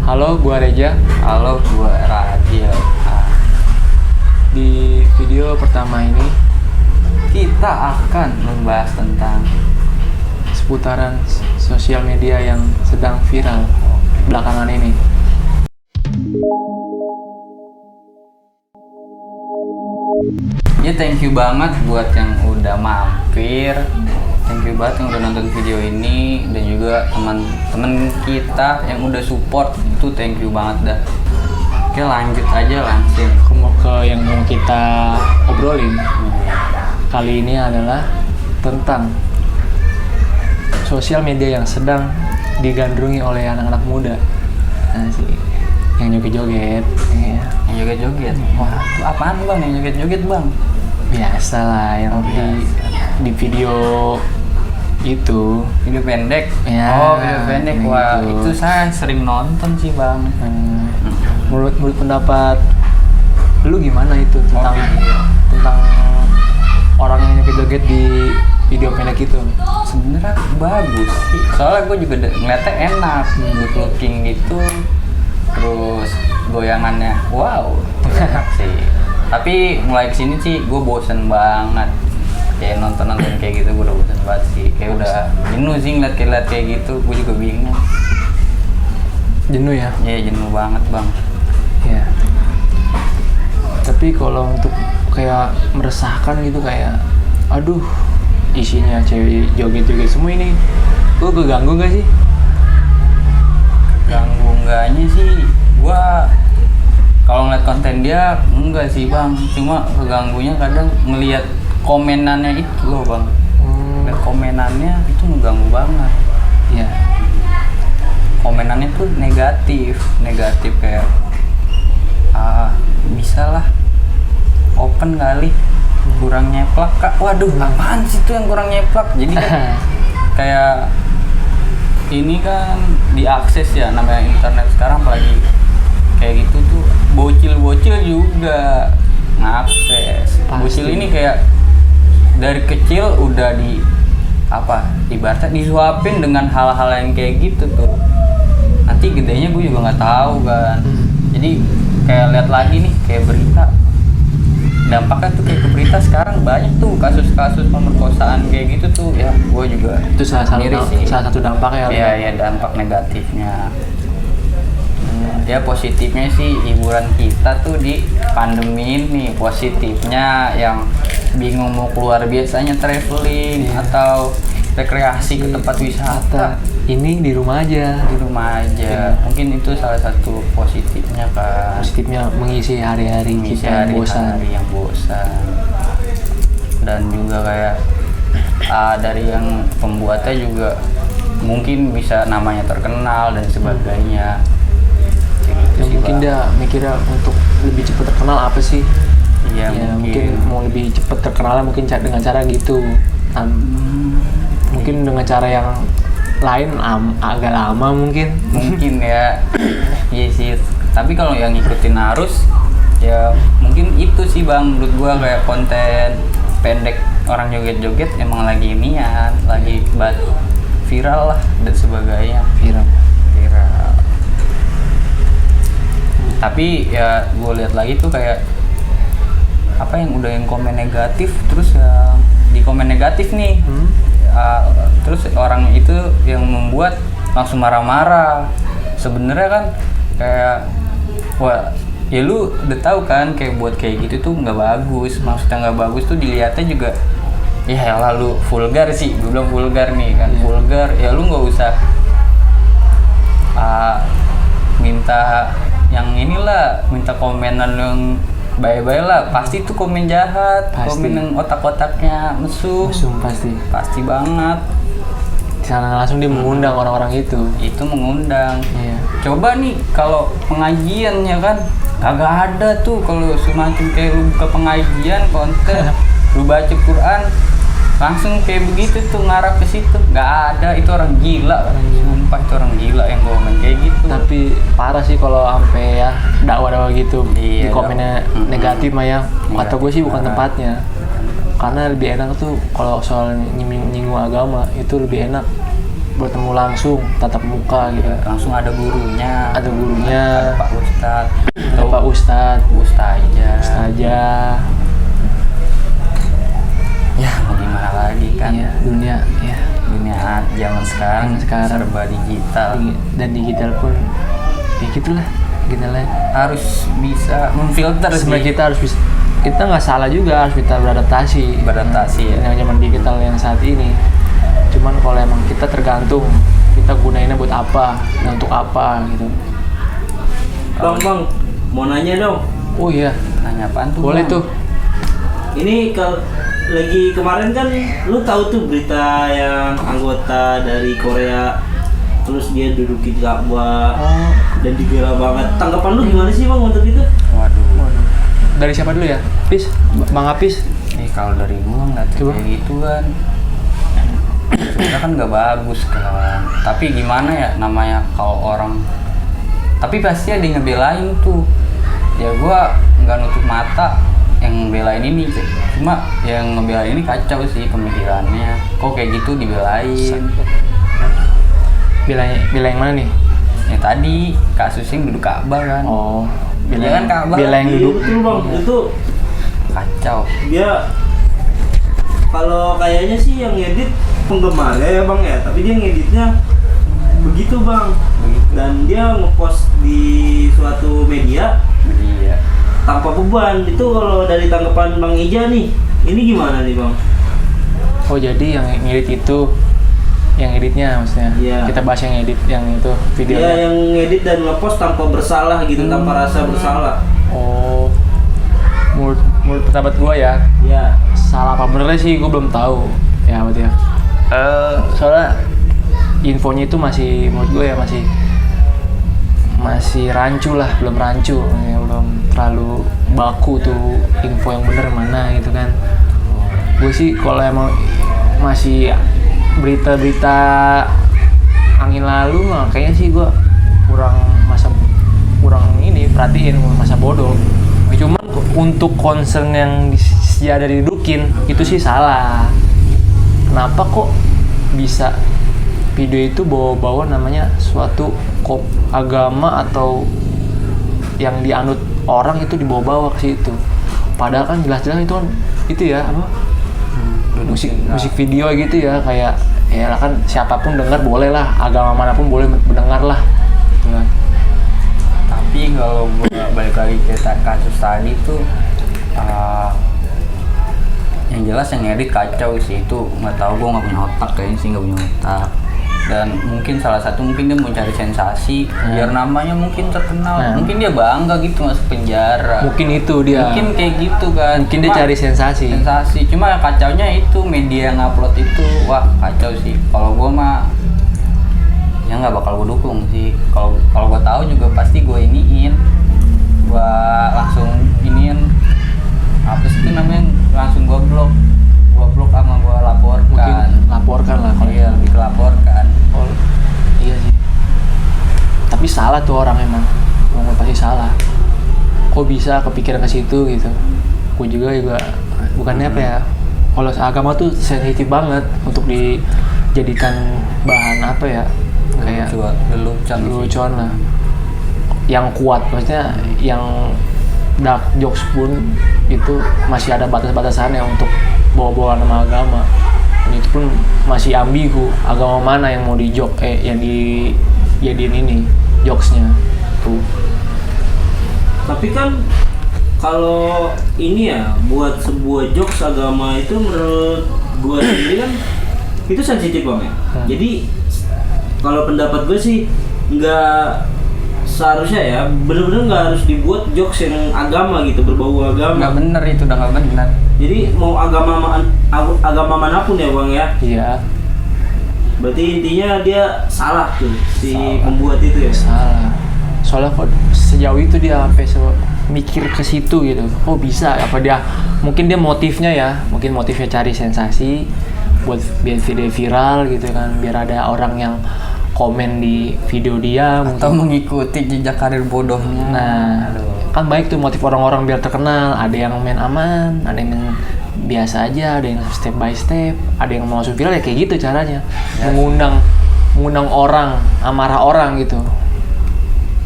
Halo, gua Reja. Halo, gua Radil. Di video pertama ini Kita akan membahas tentang seputaran sosial media yang sedang viral belakangan ini. ya thank you banget buat yang udah mampir. Thank you banget yang udah nonton video ini dan juga teman-teman kita yang udah support itu thank you banget dah. Oke, lanjut aja langsung. Ke yang mau kita obrolin kali ini adalah tentang sosial media yang sedang digandrungi oleh anak-anak muda. Asik. Yang joget-joget. Iya. Yang joget-joget. Wah, itu apaan bang yang joget-joget bang? Biasa lah yang di video itu. Video pendek. Ya, video pendek. Wah, gitu. itu saya sering nonton sih bang. Menurut pendapat lu gimana itu tentang orang yang joget-joget di video pendek itu? Sebenarnya bagus sih, soalnya gue juga ngeliatnya enak, good looking gitu, terus goyangannya wow, enak sih. Tapi mulai kesini sih gue bosen banget, kayak nonton kayak gitu gue udah bosen banget sih, kayak udah jenuh sih ngeliat kayak gitu, gue juga bingung. Jenuh ya? Iya jenuh banget bang. Iya. Tapi kalau untuk kayak meresahkan gitu kayak, aduh isinya cewek joget-joget semua ini, gue keganggu gak sih? Ganggu enggaknya sih, gue kalau ngeliat konten dia enggak sih bang, cuma keganggunya kadang ngelihat komenannya itu loh bang. Ngeliat komenannya itu ngeganggu banget. Iya. Komenannya tuh negatif kayak bisa lah open kali, kurang nyeplak kak. Waduh, apaan sih tuh yang kurang nyeplak? Jadi kan kayak ini kan diakses ya, namanya internet sekarang, apalagi kayak gitu tuh bocil juga ngakses. Pasti. Bocil ini kayak dari kecil udah ibaratnya disuapin dengan hal-hal yang kayak gitu tuh. Nanti gedenya gue juga nggak tahu kan. Jadi kayak lihat lagi nih kayak berita, dampaknya tuh kayak ke berita sekarang banyak tuh kasus-kasus pemerkosaan kayak gitu tuh ya. Gue juga Itu salah satu dampaknya. ya dampak negatifnya. Ya positifnya sih hiburan kita tuh di pandemi ini. Positifnya yang bingung mau keluar biasanya traveling atau rekreasi ke tempat wisata, ini di rumah aja. Mungkin itu salah satu positifnya kan. Positifnya mengisi hari-hari kita yang bosan. Dan juga kayak dari yang pembuatnya juga mungkin bisa namanya terkenal dan sebagainya. Ya, mungkin dia mikirnya untuk lebih cepat terkenal apa sih? Iya, ya, mungkin mau lebih cepat terkenal mungkin dengan cara gitu. Mungkin dengan cara yang lain agak lama mungkin ya. Iya sih, tapi kalau yang ngikutin arus ya mungkin itu sih bang, menurut gua kayak konten pendek orang joget-joget emang lagi viral lah dan sebagainya. Viral. Tapi ya gue lihat lagi tuh kayak yang komen negatif, terus yang di komen negatif nih terus orang itu yang membuat langsung marah-marah. Sebenarnya kan kayak ya lu udah tahu kan kayak buat kayak gitu tuh nggak bagus. Maksudnya nggak bagus tuh dilihatnya juga ya lalu vulgar sih, gue bilang vulgar nih kan. Vulgar ya, lu nggak usah minta yang inilah, minta komenan yang baik-baik lah, pasti tuh komen jahat, komen yang otak-otaknya mesum pasti banget. Sana langsung dia mengundang orang-orang itu mengundang. Iya. Coba nih kalau pengajiannya kan kagak ada tuh, kalau semacam kayak lu buka pengajian konten lu baca Quran langsung kayak begitu tuh ngarah ke situ, nggak ada. Itu orang gila. Sumpah itu orang gila yang komen kayak gitu. Tapi parah sih kalau sampai ya dakwah gitu di komennya negatif mah ya. Kata gue sih bukan tempatnya. Karena lebih enak tuh kalau soal nyinggung agama itu lebih enak bertemu langsung tatap muka gitu. Langsung ada gurunya, Ada gurunya, ada Pak Ustadz, ada Pak Ustadz, Ustazah. Ya mau gimana lagi kan, Iya, dunia ya. dunia zaman sekarang serba digital. Dan digital pun ya gitulah, Harus bisa memfilter sebenarnya sih. kita harus bisa, kita nggak salah juga, harus kita beradaptasi Ya. dengan zaman digital yang saat ini. Cuman kalau emang kita tergantung kita gunainnya buat apa dan untuk apa gitu. Bang, mau nanya dong. Oh iya, Nanya apaan tuh? boleh Bang? tuh. Ini kalau lagi kemarin kan lu tahu tuh berita yang anggota dari Korea terus dia dudukin Ka'bah Oh, dan dibela banget. Tanggapan lu gimana sih bang untuk itu? Waduh. dari siapa dulu ya? Pis, Bang Apis. Kalau dari gua nggak Coba. kayak gitu kan. Sebenarnya kan nggak bagus kan. Tapi gimana ya namanya kalau orang. Tapi pasti ada yang ngebelain tuh. Ya gua nggak nutup mata yang ngebelain ini. Cuma yang ngebelain ini kacau sih pemikirannya. Kok kayak gitu dibelain? Bila yang mana nih? Ya tadi kasusnya duduk Ka'bah kan. Oh, Iya kan, Kak, Bang? Bila yang Iya, duduk. betul bang, itu Kacau. dia kalau kayaknya sih yang ngedit penggemarnya ya bang ya, tapi dia ngeditnya begitu bang. Begitu. Dan dia ngepost di suatu media Iya. tanpa beban. Itu kalau dari tanggapan Bang Ija nih, ini gimana nih bang? Oh, jadi yang ngedit itu, yang editnya maksudnya. Iya. Kita bahas yang edit yang itu Dia videonya. yang ngedit dan ngepost tanpa bersalah gitu, tanpa rasa bersalah. Oh, menurut pendapat gua ya, Ya, salah apa benernya sih gua belum tahu. Ya berarti ya. Soalnya infonya itu masih menurut gua ya masih rancu lah, belum rancu, ya, belum terlalu baku tuh info yang bener mana gitu kan. Gue sih kalau emang masih berita-berita angin lalu mah kayaknya sih gue kurang ini perhatiin, masa bodoh. Cuman untuk concern yang dia ada didudukin itu sih salah. Kenapa kok bisa video itu bawa-bawa namanya suatu agama atau yang dianut orang itu dibawa-bawa ke situ? Padahal kan jelas-jelas itu kan itu ya apa? musik video gitu ya, kayak ya lah kan siapapun dengar boleh lah, agama manapun boleh mendengar lah gitu kan. Tapi kalau gua balik lagi ke kasus tadi tuh yang jelas yang edit kacau sih, itu nggak tahu, gua nggak punya otak kayaknya sih, nggak punya otak. Dan mungkin salah satu mungkin dia mau cari sensasi biar namanya mungkin terkenal, mungkin dia bangga gitu masuk penjara, Mungkin itu dia, mungkin kayak gitu kan. mungkin dia cari sensasi. Cuma kacaunya itu media yang upload itu, wah kacau sih. Kalau gua mah ya nggak bakal gua dukung sih. Kalau gua tahu juga pasti gua gua langsung apa sih itu namanya, langsung gua blok sama gua laporkan. Mungkin laporkan lah kalau Iya, lebih ke laporkan. Oh, iya sih. Tapi salah tuh orang emang pasti salah. Kok bisa kepikiran ke situ gitu? Gue juga bukannya apa ya? Kalau agama tuh sensitif banget untuk dijadikan bahan apa ya? Kayak lelucon lah. Yang kuat, maksudnya yang dark jokes pun itu masih ada batas-batasannya untuk bawa-bawa nama agama. Dan itu pun masih ambigu, agama mana yang mau yang dijadiin ini jokesnya tuh. tapi kan kalau ini ya buat sebuah jokes agama itu menurut gua sendiri kan itu sensitif bang ya. Jadi kalau pendapat gue sih nggak seharusnya ya, bener-bener nggak harus dibuat jokes yang agama gitu, berbau agama. Nggak bener, itu udah nggak bener. Jadi mau agama manapun ya bang ya. Iya, Berarti intinya dia salah tuh si pembuat itu ya. salah. Soalnya kok sejauh itu dia sampai mikir ke situ gitu. Kok bisa? Apa dia mungkin dia motifnya cari sensasi buat biar video viral gitu kan, biar ada orang yang komen di video dia Atau mengikuti jejak karir bodohnya. Nah, kan baik tuh motif orang-orang biar terkenal. Ada yang main aman, ada yang main biasa aja, ada yang step by step, ada yang mau masuk viral ya kayak gitu caranya. mengundang orang, amarah orang gitu.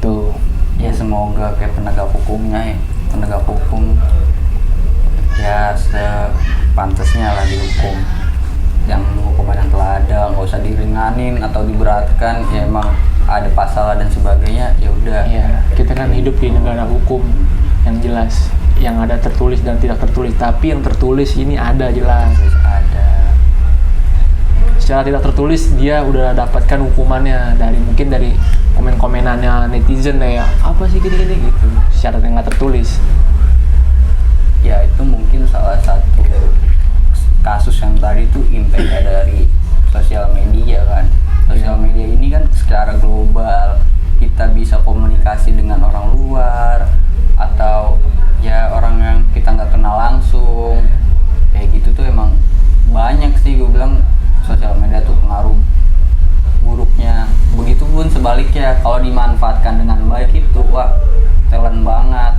Tuh. Ya semoga kayak penegak hukumnya ya, penegak hukum ya sepantasnya lah dihukum, yang hukuman yang telah ada nggak usah diringanin atau diberatkan. Ya emang ada pasal dan sebagainya, ya udah. Ya, kita kan hidup di negara hukum yang jelas, yang ada tertulis dan tidak tertulis. Tapi yang tertulis ini ada jelas. Terus ada Secara tidak tertulis dia udah dapatkan hukumannya mungkin dari komen-komenannya netizen ya, apa sih gini-gini gitu. Secara nggak tertulis. ya itu mungkin salah satu kasus yang tadi itu impact dari sosial media kan. Sosial media ini kan secara global kita bisa komunikasi dengan orang luar atau ya orang yang kita nggak kenal langsung kayak gitu tuh. Emang banyak sih gue bilang sosial media tuh pengaruh buruknya. Begitupun sebaliknya, kalau dimanfaatkan dengan baik itu wah talent banget,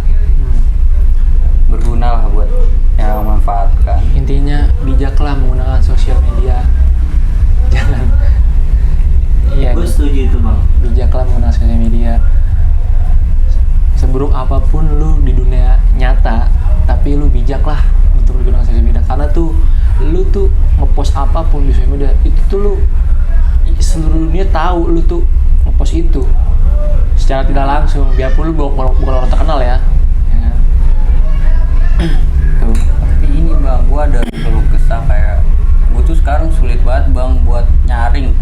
berguna lah buat yang memanfaatkan. Intinya bijaklah menggunakan sosial media. Jangan. Iya. Gue setuju itu bang. Bijaklah menggunakan sosial media. Seburuk apapun lu di dunia nyata, tapi lu bijaklah untuk menggunakan sosial media. Karena tuh lu tuh ngepost apapun di sosial media itu tuh lu seluruh dunia tahu lu tuh ngepost itu secara tidak langsung, biarpun lu bukan orang terkenal ya. Tuh. Tapi ini bang, gua ada keluh kesah kayak gua tuh sekarang sulit banget bang buat nyaring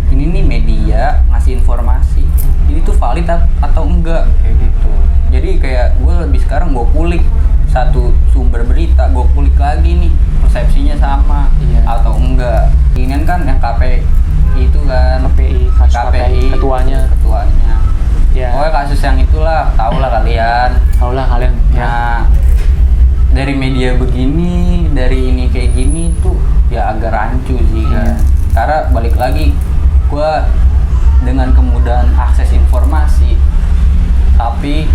ini nih media ngasih informasi ini tuh valid atau enggak kayak gitu. Jadi kayak gua lebih sekarang gua kulik satu sumber berita, gua kulik lagi nih persepsinya sama atau enggak. Ini kan yang KPI itu kan, KPI ketuanya Ya. Pokoknya kasus yang itulah, tahulah kalian. Ya. Nah, dari media begini, dari ini kayak gini tuh ya agak rancu sih kan. Karena balik lagi, gua dengan kemudahan akses informasi, tapi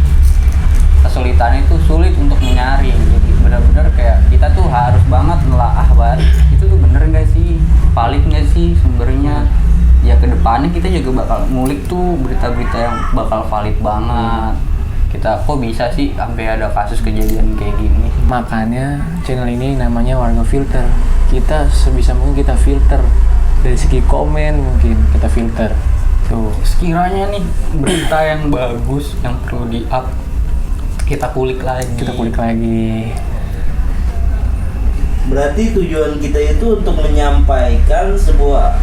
kesulitan itu sulit untuk menyaring. Jadi benar-benar kayak kita tuh harus banget nelaah banget. Itu tuh bener nggak sih, valid nggak sih sumbernya? Ya kedepannya kita juga bakal ngulik tuh berita-berita yang bakal valid banget. Kita kok bisa sih sampai ada kasus kejadian kayak gini. Makanya channel ini namanya Warga Filter. Kita sebisa mungkin kita filter dari segi komen, mungkin kita filter. Tuh. Sekiranya nih berita yang bagus yang perlu di-up, kita kulik lagi. Berarti tujuan kita itu untuk menyampaikan sebuah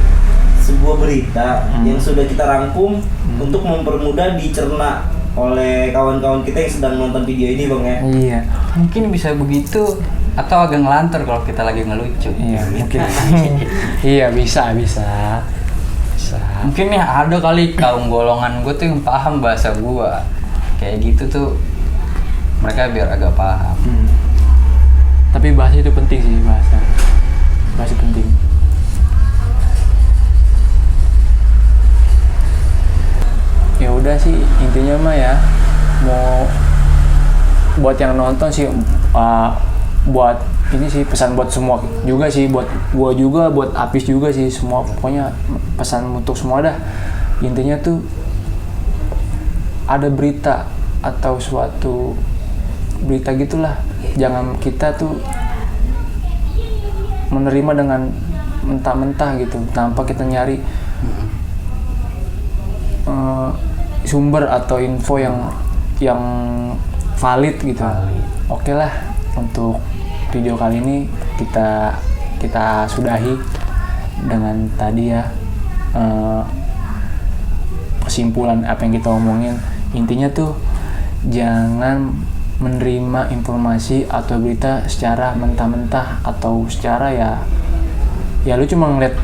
berita yang sudah kita rangkum untuk mempermudah dicerna oleh kawan-kawan kita yang sedang nonton video ini bang ya. Iya, mungkin bisa begitu atau agak ngelantur kalau kita lagi ngelucu. Iya, mungkin. Iya, bisa. Mungkin nih ada kali kaum golongan gue tuh yang paham bahasa gua. Kayak gitu tuh mereka biar agak paham. Tapi bahasa itu penting sih, bahasa penting. Ya udah sih intinya mah ya, mau buat yang nonton sih, buat ini sih pesan buat semua juga sih, buat gua juga, buat Apis juga sih, semua pokoknya pesan untuk semua dah. Intinya tuh ada berita atau suatu berita gitulah, jangan kita tuh menerima dengan mentah-mentah gitu tanpa kita nyari sumber atau info yang valid gitu. Oke lah, untuk video kali ini kita sudahi dengan tadi ya, kesimpulan apa yang kita omongin. Intinya tuh jangan menerima informasi atau berita secara mentah-mentah atau secara ya lu cuma ngeliat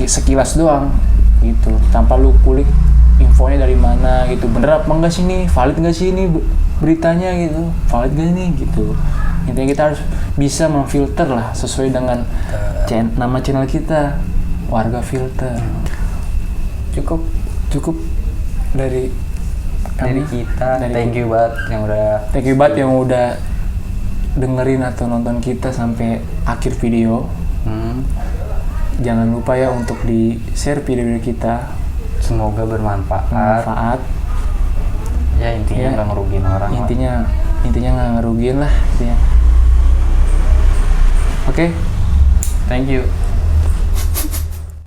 sekilas doang gitu, tanpa lu kulik infonya dari mana gitu, bener apa enggak sih nih, valid enggak sih ini beritanya gitu, valid enggak nih gitu. Intinya kita harus bisa memfilter lah sesuai dengan nama channel kita, Warga Filter. Cukup dari kita. Thank you banget yang udah dengerin atau nonton kita sampai akhir video. jangan lupa ya untuk di share video kita, Semoga bermanfaat. Ya intinya nggak ngerugiin orang. intinya nggak ngerugiin lah intinya. Oke. Thank you.